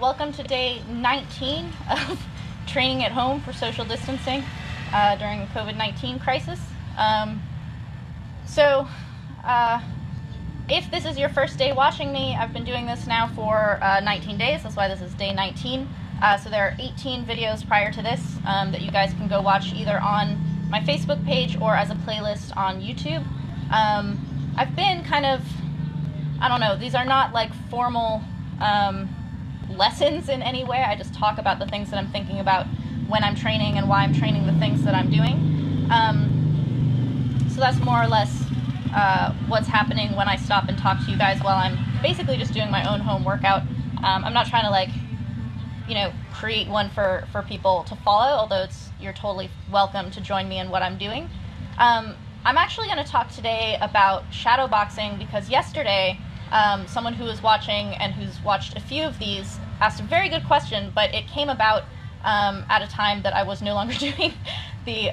welcome to day 19 of training at home for social distancing during the COVID-19 crisis. If this is your first day watching me, I've been doing this now for 19 days, that's why this is day 19. So there are 18 videos prior to this that you guys can go watch either on my Facebook page or as a playlist on YouTube. I've been kind of, I don't know, these are not like formal lessons in any way. I just talk about the things that I'm thinking about when I'm training and why I'm training the things that I'm doing. So that's more or less what's happening when I stop and talk to you guys while I'm basically just doing my own home workout. I'm not trying to, like, you know, create one for people to follow, although you're totally welcome to join me in what I'm doing. I'm actually going to talk today about shadowboxing because yesterday someone who was watching and who's watched a few of these asked a very good question, but it came about at a time that I was no longer doing the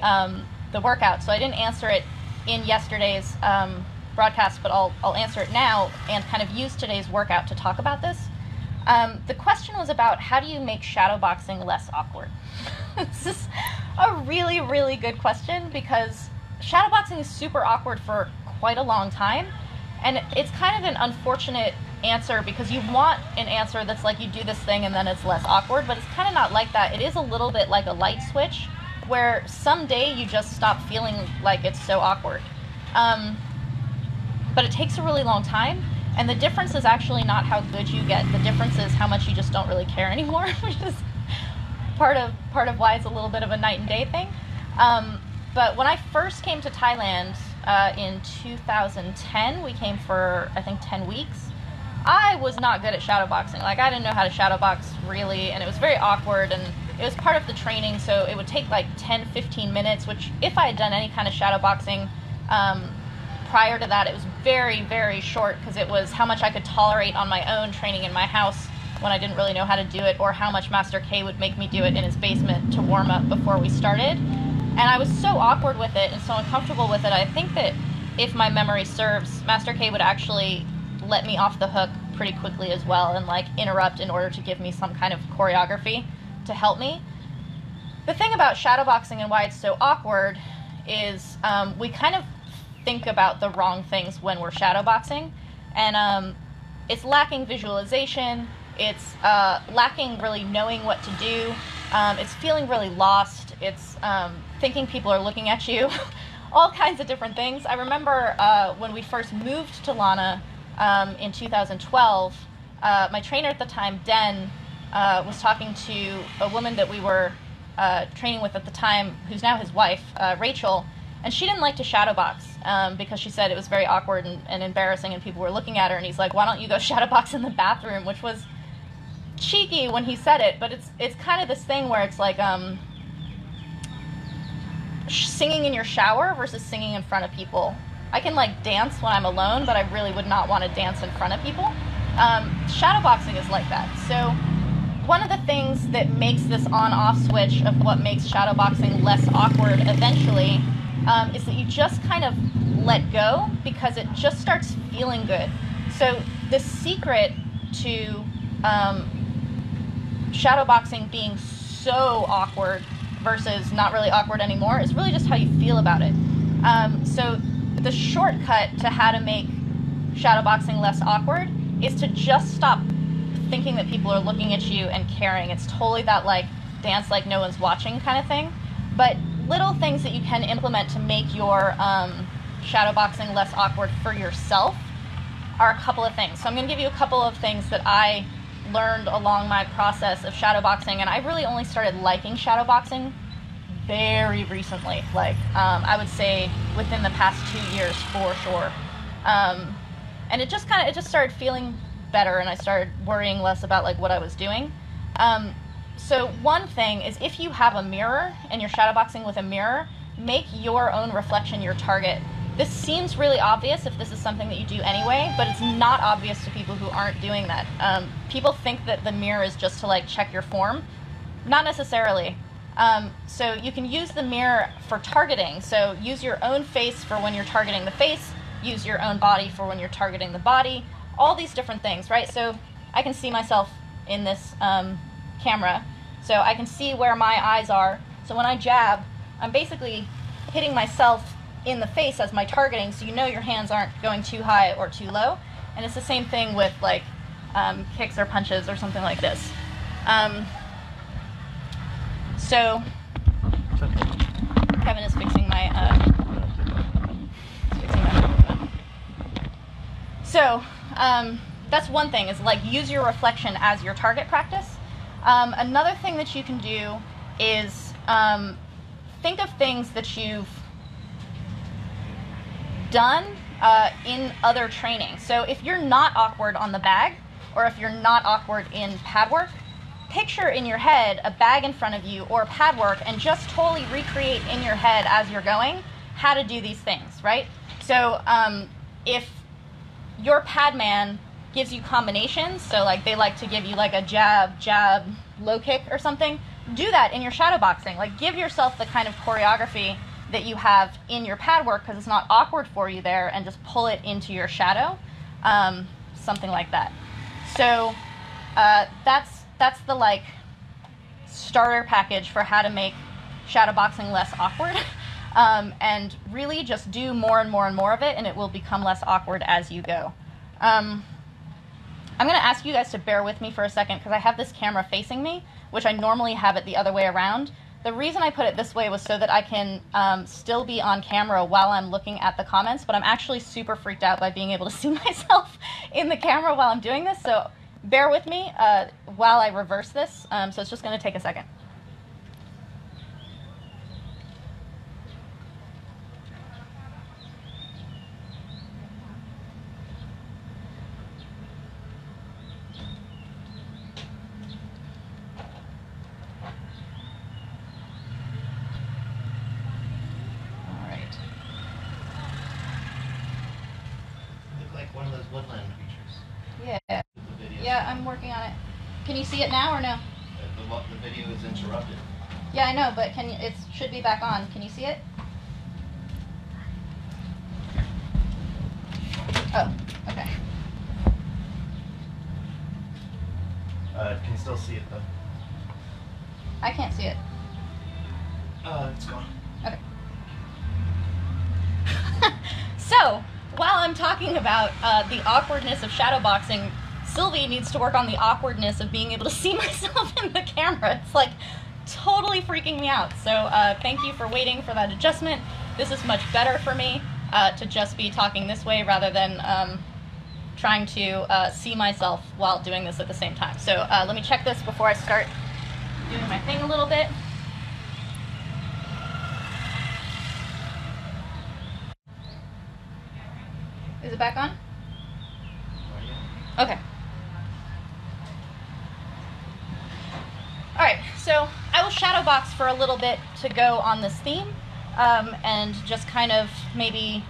workout, so I didn't answer it in yesterday's broadcast, but I'll answer it now and kind of use today's workout to talk about this. The question was about how do you make shadowboxing less awkward? This is a really, really good question because shadowboxing is super awkward for quite a long time, and it's kind of an unfortunate answer because you want an answer that's like you do this thing and then it's less awkward, but it's kind of not like that. It is a little bit like a light switch where someday you just stop feeling like it's so awkward. But it takes a really long time, and the difference is actually not how good you get. The difference is how much you just don't really care anymore, which is part of why it's a little bit of a night and day thing. But when I first came to Thailand in 2010, we came for, I think, 10 weeks. I was not good at shadowboxing. Like, I didn't know how to shadowbox really, and it was very awkward, and it was part of the training, so it would take like 10-15 minutes, which if I had done any kind of shadowboxing prior to that, it was very, very short because it was how much I could tolerate on my own training in my house when I didn't really know how to do it, or how much Master K would make me do it in his basement to warm up before we started. And I was so awkward with it and so uncomfortable with it, I think that if my memory serves, Master K would actually let me off the hook pretty quickly as well and like interrupt in order to give me some kind of choreography to help me. The thing about shadowboxing and why it's so awkward is we kind of think about the wrong things when we're shadowboxing, and it's lacking visualization, it's lacking really knowing what to do, it's feeling really lost, it's thinking people are looking at you, all kinds of different things. I remember when we first moved to Lana in 2012, my trainer at the time, Den, was talking to a woman that we were training with at the time, who's now his wife, Rachel, and she didn't like to shadowbox because she said it was very awkward and embarrassing and people were looking at her, and he's like, why don't you go shadowbox in the bathroom, which was cheeky when he said it, but it's kind of this thing where it's like singing in your shower versus singing in front of people. I can like dance when I'm alone, but I really would not want to dance in front of people. Shadowboxing is like that. So one of the things that makes this on-off switch of what makes shadowboxing less awkward eventually is that you just kind of let go because it just starts feeling good. So the secret to shadowboxing being so awkward versus not really awkward anymore is really just how you feel about it. So the shortcut to how to make shadowboxing less awkward is to just stop thinking that people are looking at you and caring. It's totally that like dance like no one's watching kind of thing. But little things that you can implement to make your shadowboxing less awkward for yourself are a couple of things. So I'm going to give you a couple of things that I learned along my process of shadowboxing, and I really only started liking shadowboxing very recently, like I would say within the past 2 years for sure. And it just started feeling better, and I started worrying less about like what I was doing. So one thing is, if you have a mirror and you're shadowboxing with a mirror, make your own reflection your target. This seems really obvious if this is something that you do anyway, but it's not obvious to people who aren't doing that. People think that the mirror is just to like check your form. Not necessarily. So you can use the mirror for targeting. So use your own face for when you're targeting the face, use your own body for when you're targeting the body, all these different things, right? So I can see myself in this camera, so I can see where my eyes are. So when I jab, I'm basically hitting myself in the face as my targeting, so you know your hands aren't going too high or too low. And it's the same thing with like kicks or punches or something like this. So Kevin is fixing my microphone. So that's one thing, is like use your reflection as your target practice. Another thing that you can do is think of things that you've done in other training. So if you're not awkward on the bag, or if you're not awkward in pad work, picture in your head a bag in front of you or pad work and just totally recreate in your head as you're going how to do these things, right? So if your pad man gives you combinations, so like they like to give you like a jab, jab, low kick or something, do that in your shadowboxing. Like give yourself the kind of choreography that you have in your pad work, because it's not awkward for you there, and just pull it into your shadow, something like that. So that's the like starter package for how to make shadowboxing less awkward, and really just do more and more and more of it, and it will become less awkward as you go. I'm going to ask you guys to bear with me for a second, because I have this camera facing me, which I normally have it the other way around. The reason I put it this way was so that I can still be on camera while I'm looking at the comments, but I'm actually super freaked out by being able to see myself in the camera while I'm doing this, so bear with me while I reverse this, so it's just going to take a second. One of those woodland creatures. Yeah. Yeah, I'm working on it. Can you see it now or no? The video is interrupted. Yeah, I know, but it should be back on. Can you see it? Oh, okay. Can you still see it though? I can't see it. It's gone. Okay. So, while I'm talking about the awkwardness of shadowboxing, Sylvie needs to work on the awkwardness of being able to see myself in the camera. It's like totally freaking me out. So thank you for waiting for that adjustment. This is much better for me to just be talking this way rather than trying to see myself while doing this at the same time. So let me check this before I start doing my thing a little bit. Is it back on? Okay. Alright, so I will shadowbox for a little bit to go on this theme, and just kind of maybe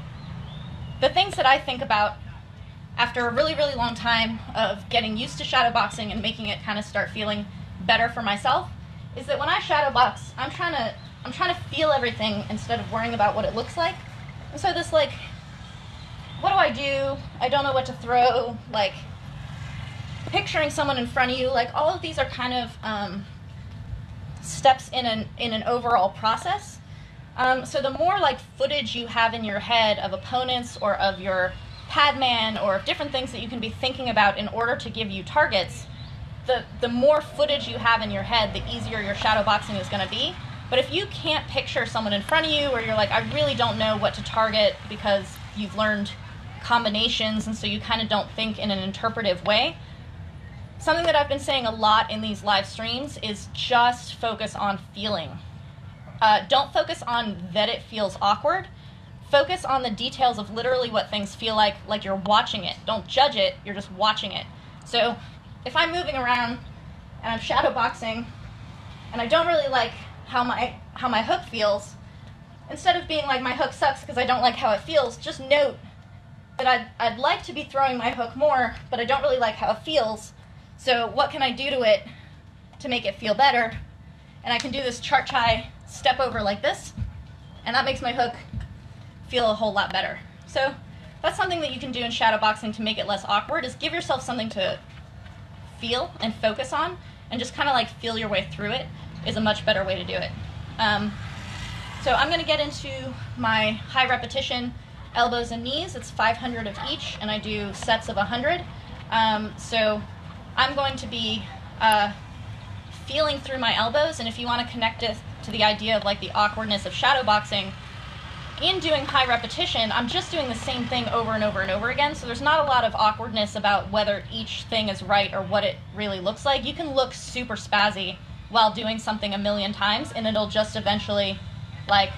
the things that I think about after a really, really long time of getting used to shadowboxing and making it kind of start feeling better for myself, is that when I shadowbox, I'm trying to feel everything instead of worrying about what it looks like. And so this like, what do I do? I don't know what to throw, like picturing someone in front of you, like all of these are kind of steps in an overall process. So the more like footage you have in your head of opponents or of your pad man or of different things that you can be thinking about in order to give you targets, the more footage you have in your head, the easier your shadowboxing is going to be. But if you can't picture someone in front of you, or you're like, I really don't know what to target because you've learned combinations and so you kind of don't think in an interpretive way, something that I've been saying a lot in these live streams is just focus on feeling. Don't focus on that it feels awkward. Focus on the details of literally what things feel like you're watching it. Don't judge it, you're just watching it. So if I'm moving around and I'm shadowboxing and I don't really like how my hook feels, instead of being like my hook sucks because I don't like how it feels, just note that I'd like to be throwing my hook more, but I don't really like how it feels. So what can I do to it to make it feel better? And I can do this chart chai step over like this, and that makes my hook feel a whole lot better. So that's something that you can do in shadowboxing to make it less awkward, is give yourself something to feel and focus on, and just kind of like feel your way through it is a much better way to do it. So I'm going to get into my high repetition elbows and knees. It's 500 of each, and I do sets of 100. So I'm going to be feeling through my elbows, and if you want to connect it to the idea of like the awkwardness of shadowboxing, in doing high repetition, I'm just doing the same thing over and over and over again, so there's not a lot of awkwardness about whether each thing is right or what it really looks like. You can look super spazzy while doing something a million times, and it'll just eventually like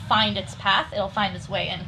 find its path, it'll find its way in.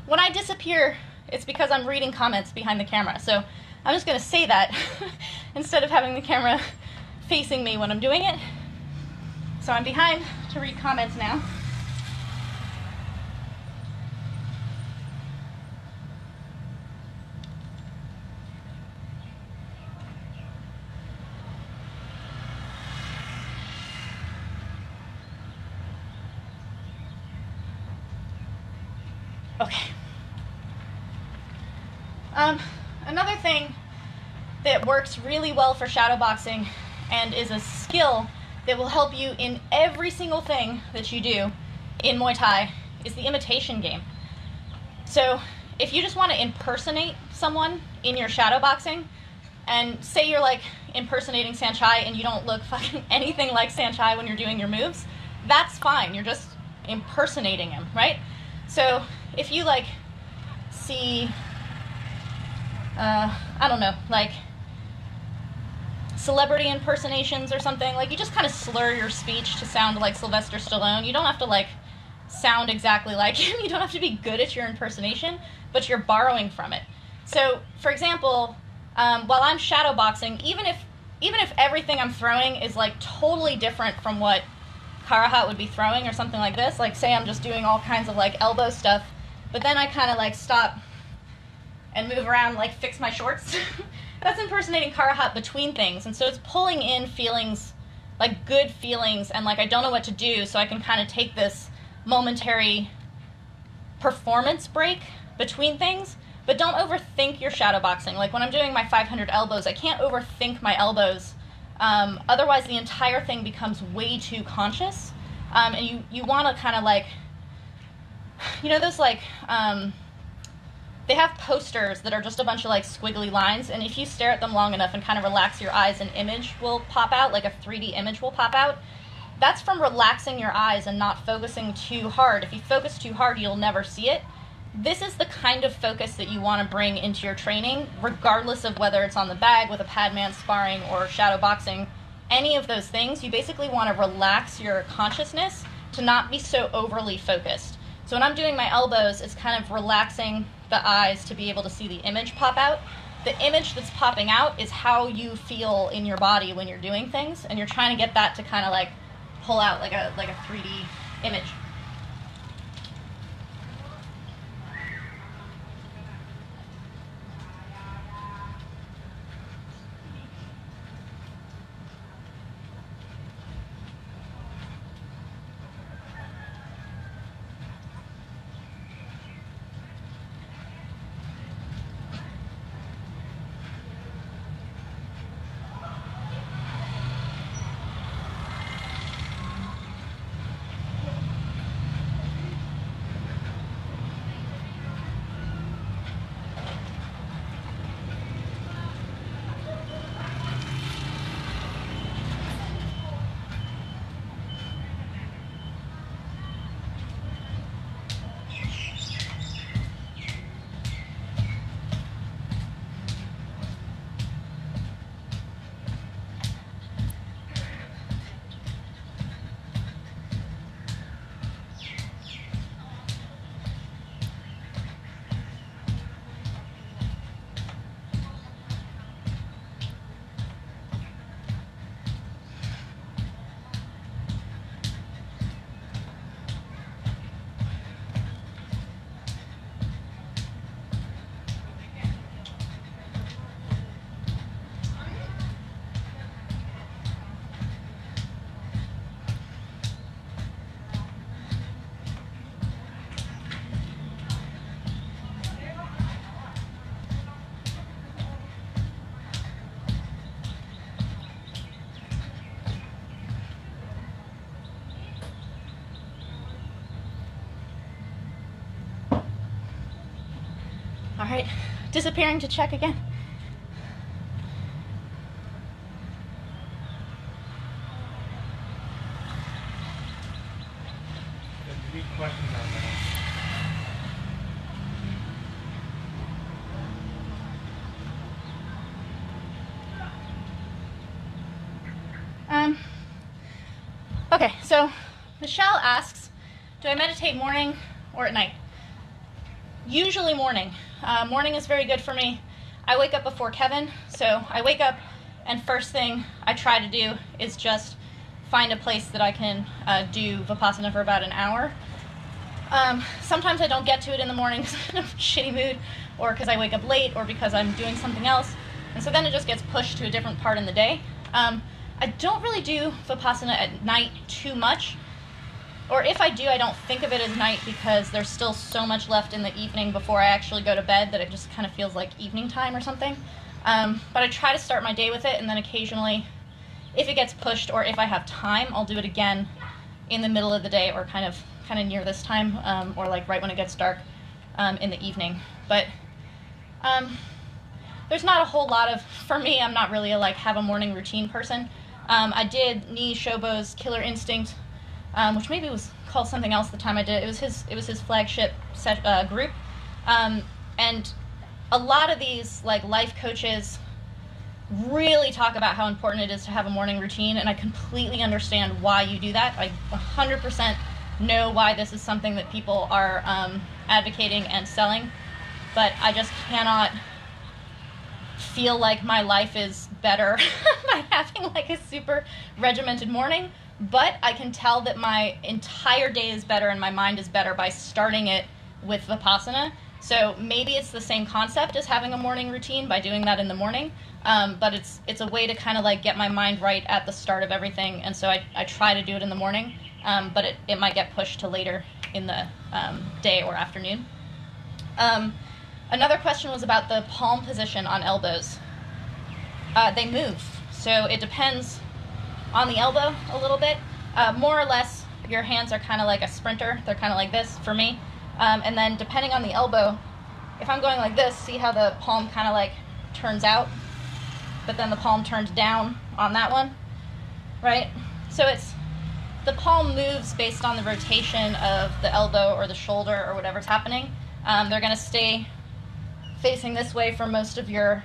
When I disappear, it's because I'm reading comments behind the camera. So I'm just going to say that instead of having the camera facing me when I'm doing it. So I'm behind to read comments now. Okay. Another thing that works really well for shadowboxing and is a skill that will help you in every single thing that you do in Muay Thai is the imitation game. So if you just want to impersonate someone in your shadowboxing, and say you're like impersonating Sanchai and you don't look fucking anything like Sanchai when you're doing your moves, that's fine. You're just impersonating him, right? So if you like see, I don't know, like celebrity impersonations or something, like you just kind of slur your speech to sound like Sylvester Stallone. You don't have to like sound exactly like him. You don't have to be good at your impersonation, but you're borrowing from it. So for example, while I'm shadowboxing, even if everything I'm throwing is like totally different from what Karahat would be throwing or something like this, like say I'm just doing all kinds of like elbow stuff, but then I kind of like stop and move around, like fix my shorts. That's impersonating Karahat between things, and so it's pulling in feelings, like good feelings, and like I don't know what to do, so I can kind of take this momentary performance break between things. But don't overthink your shadowboxing. Like when I'm doing my 500 elbows, I can't overthink my elbows. Otherwise the entire thing becomes way too conscious. And you want to kind of like, you know those like, they have posters that are just a bunch of like squiggly lines, and if you stare at them long enough and kind of relax your eyes, an image will pop out, like a 3D image will pop out. That's from relaxing your eyes and not focusing too hard. If you focus too hard, you'll never see it. This is the kind of focus that you want to bring into your training, regardless of whether it's on the bag with a padman sparring or shadow boxing. Any of those things, you basically want to relax your consciousness to not be so overly focused. So when I'm doing my elbows, it's kind of relaxing the eyes to be able to see the image pop out. The image that's popping out is how you feel in your body when you're doing things, and you're trying to get that to kind of like pull out like a 3D image. All right, disappearing to check again. Any questions on that? Okay, so Michelle asks, do I meditate morning or at night? Usually morning. Morning is very good for me. I wake up before Kevin, so I wake up and first thing I try to do is just find a place that I can do Vipassana for about an hour. Sometimes I don't get to it in the morning because I'm in a shitty mood, or because I wake up late, or because I'm doing something else, and so then it just gets pushed to a different part in the day. I don't really do Vipassana at night too much, or if I do, I don't think of it as night because there's still so much left in the evening before I actually go to bed that it just kind of feels like evening time or something. But I try to start my day with it, and then occasionally, if it gets pushed or if I have time, I'll do it again in the middle of the day, or kind of near this time, or like right when it gets dark in the evening. But there's not a whole lot of, for me, I'm not really a like have a morning routine person. I did Nii Shobo's Killer Instinct, which maybe was called something else the time I did it. It was his flagship group, and a lot of these like life coaches really talk about how important it is to have a morning routine, and I completely understand why you do that. I 100% know why this is something that people are advocating and selling, but I just cannot feel like my life is better by having like a super regimented morning. But I can tell that my entire day is better and my mind is better by starting it with Vipassana. So maybe it's the same concept as having a morning routine by doing that in the morning, but it's a way to kind of like get my mind right at the start of everything. And so I try to do it in the morning, but it might get pushed to later in the day or afternoon. Another question was about the palm position on elbows. They move, so it depends on the elbow a little bit. More or less, your hands are kind of like a sprinter. They're kind of like this for me. And then depending on the elbow, if I'm going like this, see how the palm kind of like turns out, but then the palm turns down on that one, right? So the palm moves based on the rotation of the elbow or the shoulder or whatever's happening. They're gonna stay facing this way for most of your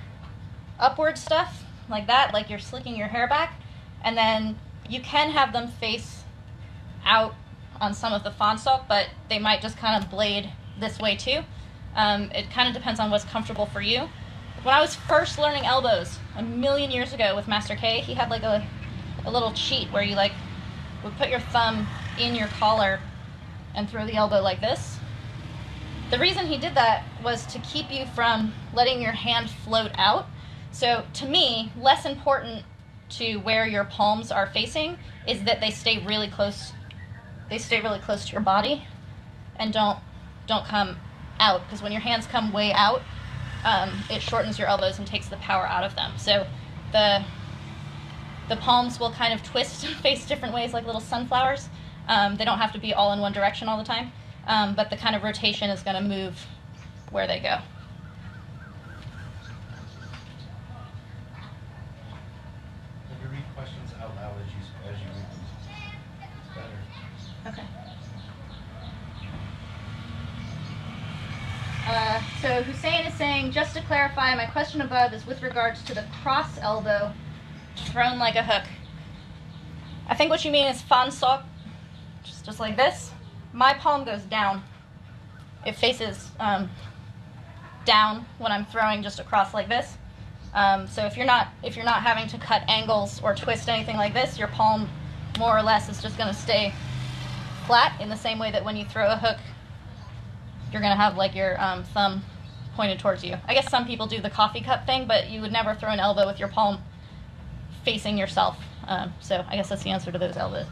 upward stuff, like that, like you're slicking your hair back. And then you can have them face out on some of the fansok, but they might just kind of blade this way too. It kind of depends on what's comfortable for you. When I was first learning elbows a million years ago with Master K, he had like a little cheat where you like would put your thumb in your collar and throw the elbow like this. The reason he did that was to keep you from letting your hand float out. So to me, less important to where your palms are facing is that they stay really close. They stay really close to your body and don't come out, because when your hands come way out, it shortens your elbows and takes the power out of them. So the palms will kind of twist and face different ways like little sunflowers. They don't have to be all in one direction all the time, but the kind of rotation is going to move where they go. If you read questions out loud as you read them, it's better. Okay. So Hussein is saying, just to clarify, my question above is with regards to the cross elbow thrown like a hook. I think what you mean is fansok, just like this. My palm goes down. It faces down when I'm throwing just across like this. So if you're not having to cut angles or twist anything like this, your palm more or less is just going to stay flat, in the same way that when you throw a hook, you're going to have like your thumb pointed towards you. I guess some people do the coffee cup thing, but you would never throw an elbow with your palm facing yourself. So I guess that's the answer to those elbows.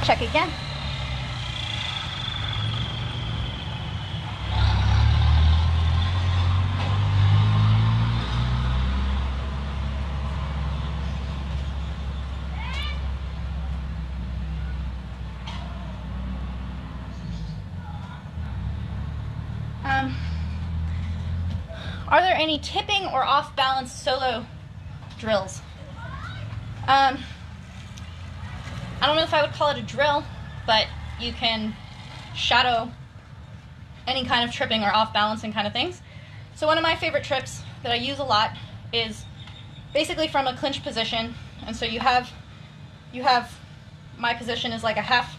Check again. Are there any tipping or off-balance solo drills? I don't know if I would call it a drill, but you can shadow any kind of tripping or off-balancing kind of things. So one of my favorite trips that I use a lot is basically from a clinch position. And so you have my position is like a half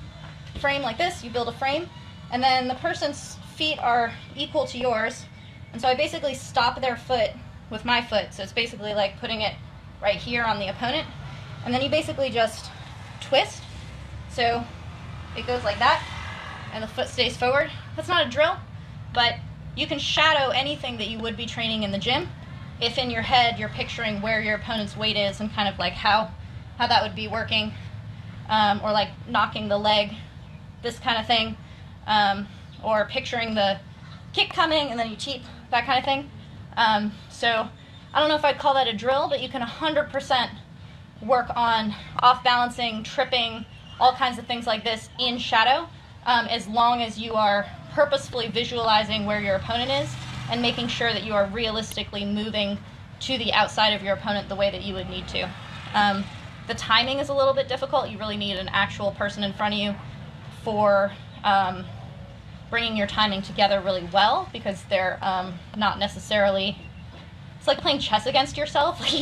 frame like this. You build a frame, and then the person's feet are equal to yours. And so I basically stop their foot with my foot. So it's basically like putting it right here on the opponent. And then you basically just twist. So it goes like that, and the foot stays forward. That's not a drill, but you can shadow anything that you would be training in the gym if in your head you're picturing where your opponent's weight is and kind of like how that would be working, or like knocking the leg, this kind of thing, or picturing the kick coming and then you cheap, that kind of thing. So I don't know if I'd call that a drill, but you can 100% work on off-balancing, tripping, all kinds of things like this in shadow, as long as you are purposefully visualizing where your opponent is and making sure that you are realistically moving to the outside of your opponent the way that you would need to. The timing is a little bit difficult. You really need an actual person in front of you for bringing your timing together really well, because they're not necessarily... It's like playing chess against yourself. Like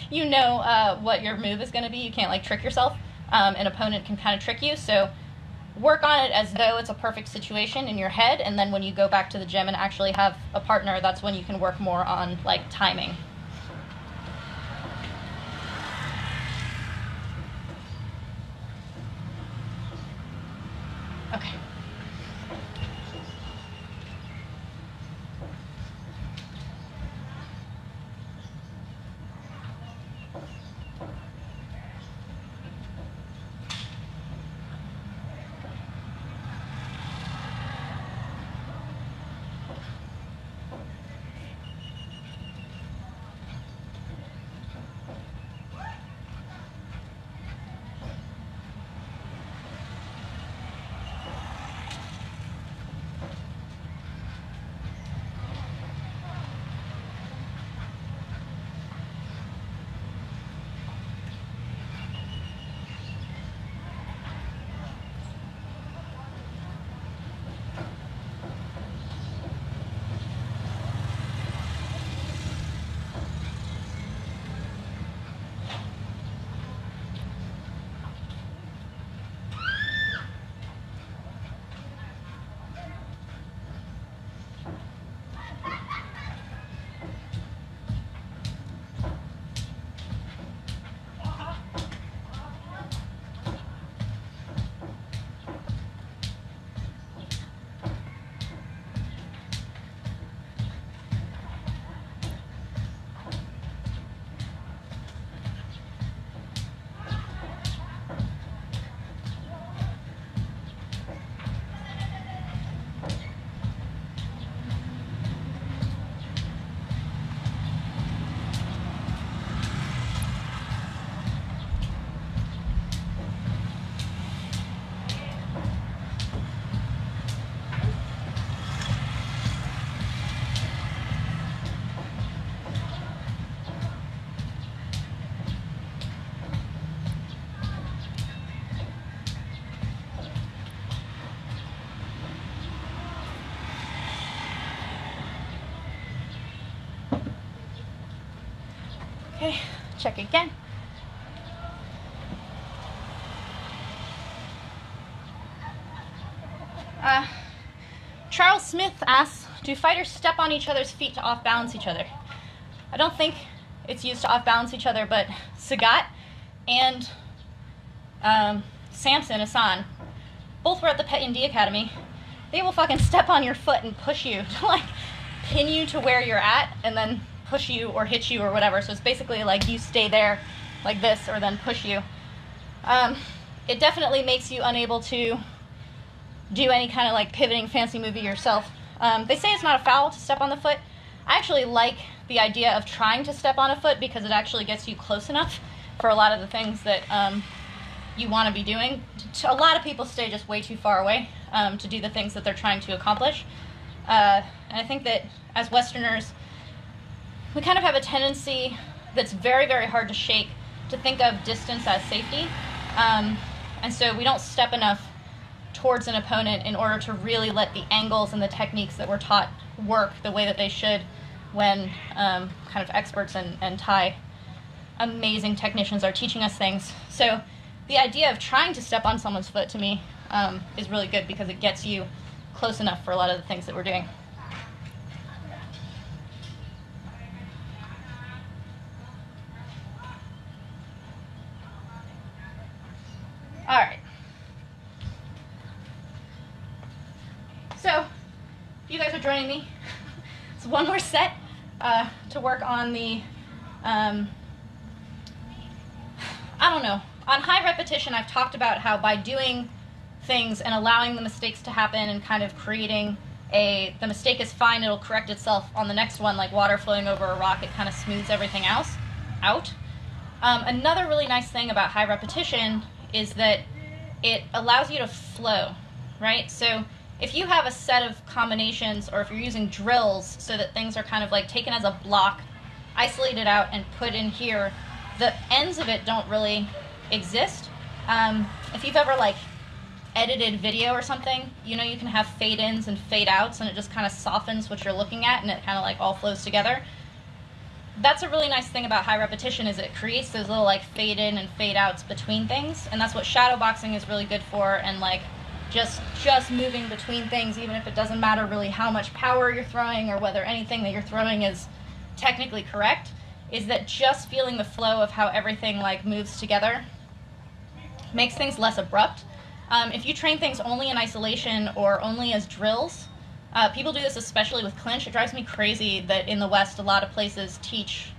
you know what your move is going to be. You can't like trick yourself. An opponent can kind of trick you. So work on it as though it's a perfect situation in your head, and then when you go back to the gym and actually have a partner, that's when you can work more on like timing. Okay. Okay, check again. Charles Smith asks, do fighters step on each other's feet to off-balance each other? I don't think it's used to off-balance each other, but Sagat and Samson Hassan both were at the Pet Indie Academy. They will fucking step on your foot and push you to like pin you to where you're at and then push you or hit you or whatever. So it's basically like you stay there like this or then push you. It definitely makes you unable to do any kind of like pivoting fancy movie yourself. They say it's not a foul to step on the foot. I actually like the idea of trying to step on a foot because it actually gets you close enough for a lot of the things that you want to be doing. A lot of people stay just way too far away to do the things that they're trying to accomplish. And I think that as Westerners, we kind of have a tendency that's very, very hard to shake to think of distance as safety. And so we don't step enough towards an opponent in order to really let the angles and the techniques that we're taught work the way that they should when kind of experts and Thai amazing technicians are teaching us things. So the idea of trying to step on someone's foot to me is really good because it gets you close enough for a lot of the things that we're doing. All right. So, you guys are joining me. It's one more set to work on the, I don't know. On high repetition, I've talked about how by doing things and allowing the mistakes to happen and kind of creating the mistake is fine, it'll correct itself on the next one, like water flowing over a rock, it kind of smooths everything else out. Another really nice thing about high repetition is that it allows you to flow, right? So if you have a set of combinations, or if you're using drills so that things are kind of like taken as a block, isolated out and put in here, the ends of it don't really exist. If you've ever like edited video or something, you know, you can have fade ins and fade outs, and it just kind of softens what you're looking at, and it kind of like all flows together. That's a really nice thing about high repetition, is it creates those little like fade in and fade outs between things, and that's what shadowboxing is really good for, and like just moving between things, even if it doesn't matter really how much power you're throwing or whether anything that you're throwing is technically correct, is that just feeling the flow of how everything like moves together makes things less abrupt. If you train things only in isolation or only as drills, people do this especially with clinch. It drives me crazy that in the West a lot of places teach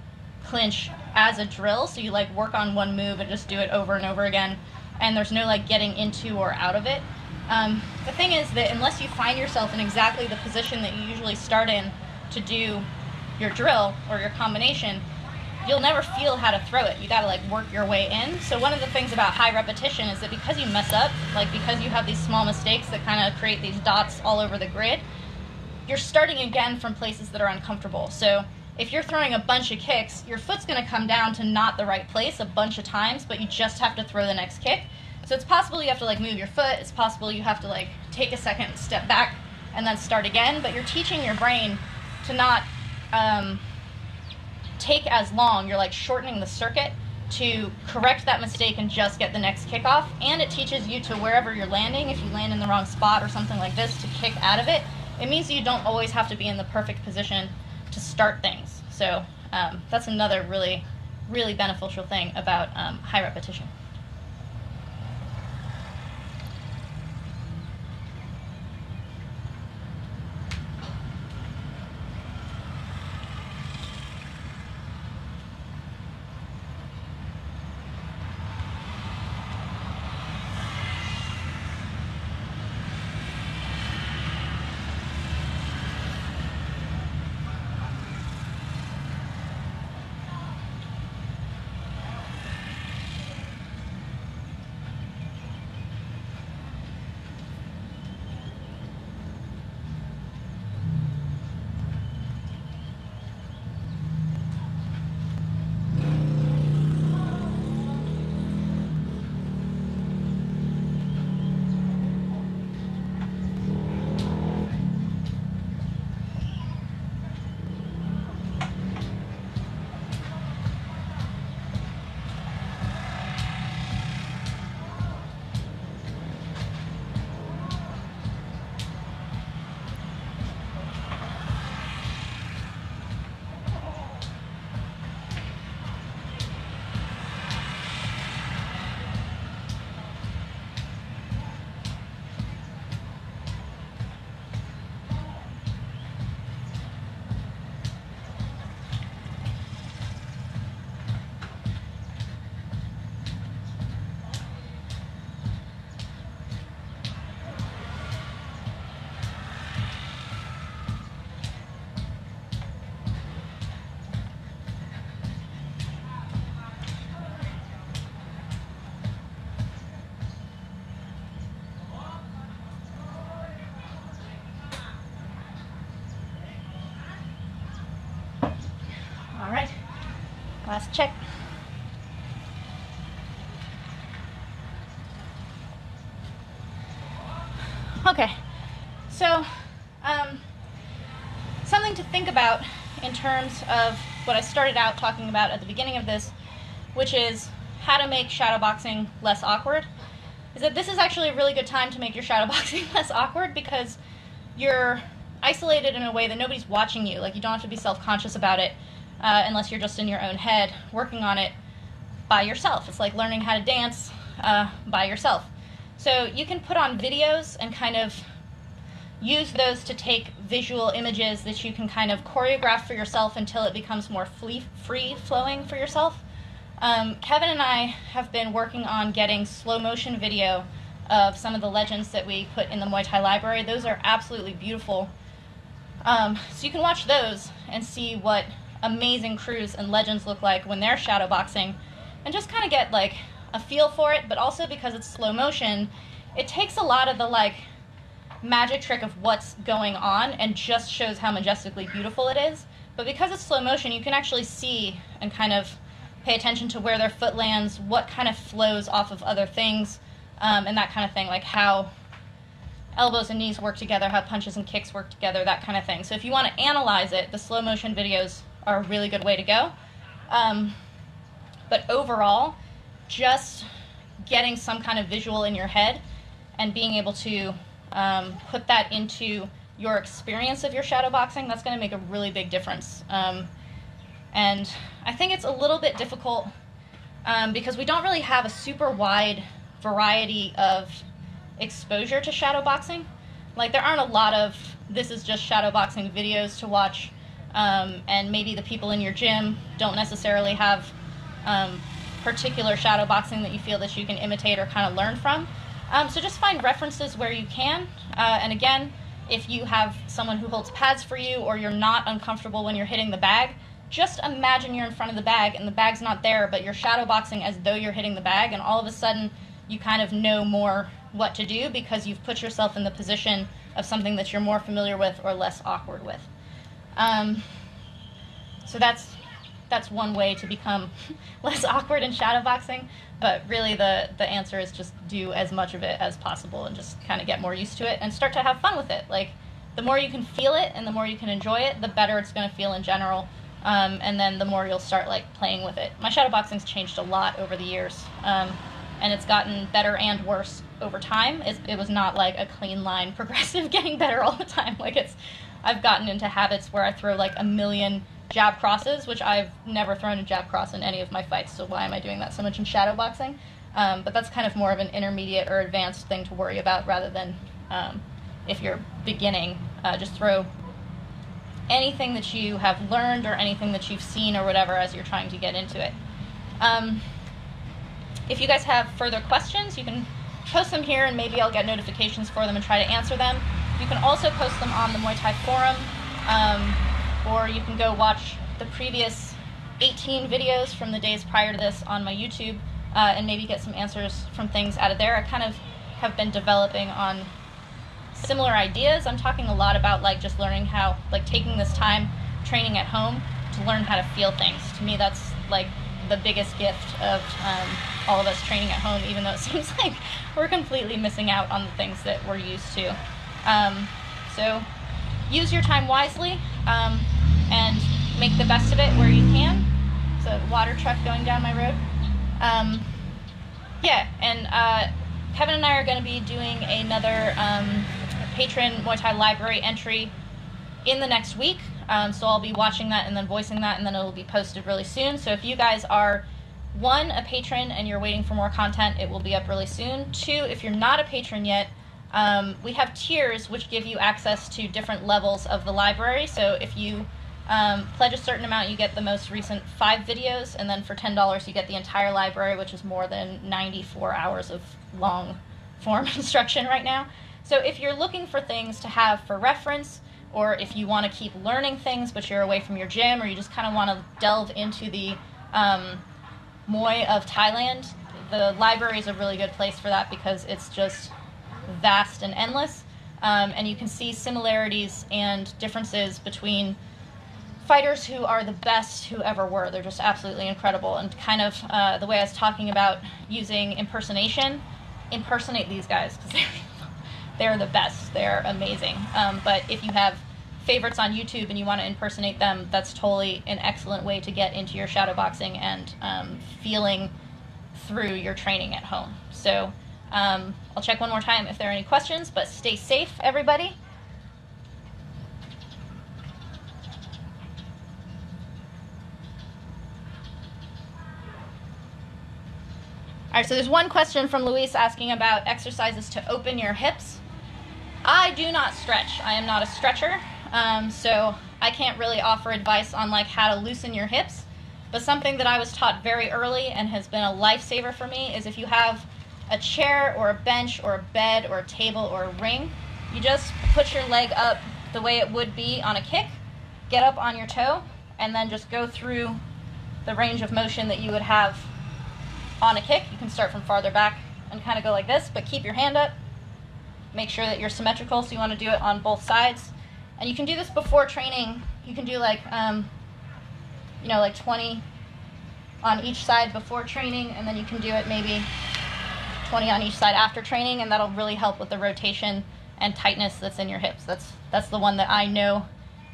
clinch as a drill, so you like work on one move and just do it over and over again, and there's no like getting into or out of it. The thing is that unless you find yourself in exactly the position that you usually start in to do your drill or your combination, you'll never feel how to throw it. You gotta like work your way in. So one of the things about high repetition is that because you mess up, like because you have these small mistakes that kind of create these dots all over the grid, you're starting again from places that are uncomfortable. So if you're throwing a bunch of kicks, your foot's gonna come down to not the right place a bunch of times, but you just have to throw the next kick. So it's possible you have to like move your foot, it's possible you have to like take a second, step back, and then start again, but you're teaching your brain to not take as long. You're like shortening the circuit to correct that mistake and just get the next kick off, and it teaches you to wherever you're landing, if you land in the wrong spot or something like this, to kick out of it. It means you don't always have to be in the perfect position to start things. So that's another really, really beneficial thing about high repetition. Last check. Okay, so something to think about in terms of what I started out talking about at the beginning of this, which is how to make shadowboxing less awkward, is that this is actually a really good time to make your shadowboxing less awkward, because you're isolated in a way that nobody's watching you. Like, you don't have to be self-conscious about it unless you're just in your own head working on it by yourself. It's like learning how to dance by yourself. So you can put on videos and kind of use those to take visual images that you can kind of choreograph for yourself until it becomes more free-flowing for yourself. Kevin and I have been working on getting slow motion video of some of the legends that we put in the Muay Thai Library. Those are absolutely beautiful. So you can watch those and see what amazing crews and legends look like when they're shadowboxing, and just kind of get like a feel for it. But also, because it's slow motion, it takes a lot of the like magic trick of what's going on and just shows how majestically beautiful it is. But because it's slow motion, you can actually see and kind of pay attention to where their foot lands, what kind of flows off of other things, and that kind of thing, like how elbows and knees work together, how punches and kicks work together, that kind of thing. So if you want to analyze it, the slow motion videos are a really good way to go. But overall, just getting some kind of visual in your head and being able to put that into your experience of your shadowboxing, that's going to make a really big difference. And I think it's a little bit difficult because we don't really have a super wide variety of exposure to shadowboxing. Like, there aren't a lot of this is just shadowboxing videos to watch, and maybe the people in your gym don't necessarily have particular shadowboxing that you feel that you can imitate or kind of learn from. So just find references where you can, and again, if you have someone who holds pads for you or you're not uncomfortable when you're hitting the bag, just imagine you're in front of the bag and the bag's not there, but you're shadowboxing as though you're hitting the bag, and all of a sudden you kind of know more what to do because you've put yourself in the position of something that you're more familiar with or less awkward with. So that's one way to become less awkward in shadowboxing, but really the answer is just do as much of it as possible and just kind of get more used to it and start to have fun with it. Like, the more you can feel it and the more you can enjoy it, the better it's going to feel in general, and then the more you'll start like playing with it. My shadowboxing's changed a lot over the years, and it's gotten better and worse over time. It was not like a clean line progressive getting better all the time. Like, I've gotten into habits where I throw like a million jab crosses, which I've never thrown a jab cross in any of my fights, so why am I doing that so much in shadowboxing? But that's kind of more of an intermediate or advanced thing to worry about rather than if you're beginning, just throw anything that you have learned or anything that you've seen or whatever as you're trying to get into it. If you guys have further questions, you can post them here and maybe I'll get notifications for them and try to answer them. You can also post them on the Muay Thai forum, or you can go watch the previous 18 videos from the days prior to this on my YouTube, and maybe get some answers from things out of there. I kind of have been developing on similar ideas. I'm talking a lot about like just learning how, like taking this time training at home to learn how to feel things. To me, that's like the biggest gift of all of us training at home, even though it seems like we're completely missing out on the things that we're used to. So use your time wisely, and make the best of it where you can. There's a water truck going down my road. Yeah, and Kevin and I are going to be doing another patron Muay Thai Library entry in the next week. So I'll be watching that and then voicing that, and then it will be posted really soon. So if you guys are, 1, a patron and you're waiting for more content, it will be up really soon. 2, if you're not a patron yet, we have tiers which give you access to different levels of the library. So if you pledge a certain amount, you get the most recent 5 videos, and then for $10 you get the entire library, which is more than 94 hours of long form instruction right now. So if you're looking for things to have for reference, or if you want to keep learning things but you're away from your gym, or you just kind of want to delve into the Muay of Thailand, the library is a really good place for that because it's just vast and endless, and you can see similarities and differences between fighters who are the best who ever were. They're just absolutely incredible, and kind of the way I was talking about using impersonation, impersonate these guys because they're the best. They're amazing. But if you have favorites on YouTube and you want to impersonate them, that's totally an excellent way to get into your shadowboxing and feeling through your training at home. So I'll check one more time if there are any questions, but stay safe, everybody. All right, so there's one question from Luis asking about exercises to open your hips. I do not stretch. I am not a stretcher, so I can't really offer advice on like how to loosen your hips. But something that I was taught very early and has been a lifesaver for me is if you have a chair or a bench or a bed or a table or a ring, you just put your leg up the way it would be on a kick. Get up on your toe, and then just go through the range of motion that you would have on a kick. You can start from farther back and kind of go like this, but keep your hand up. Make sure that you're symmetrical, so you want to do it on both sides. And you can do this before training. You can do like, you know, like 20 on each side before training, and then you can do it maybe 20 on each side after training, and that'll really help with the rotation and tightness that's in your hips. That's the one that I know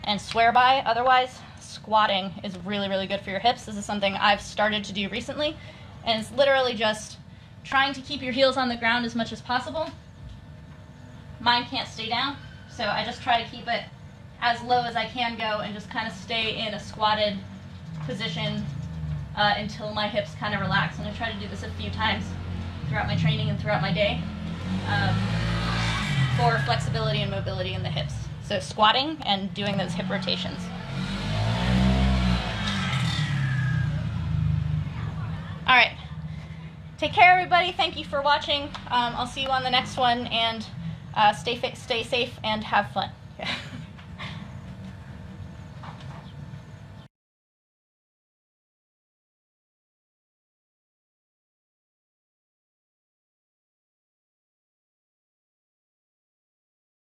and swear by. Otherwise, squatting is really, really good for your hips. This is something I've started to do recently, and it's literally just trying to keep your heels on the ground as much as possible. Mine can't stay down, so I just try to keep it as low as I can go and just kind of stay in a squatted position until my hips kind of relax. And I try to do this a few times throughout my training and throughout my day for flexibility and mobility in the hips. So squatting and doing those hip rotations. All right. Take care, everybody. Thank you for watching. I'll see you on the next one, and stay safe and have fun.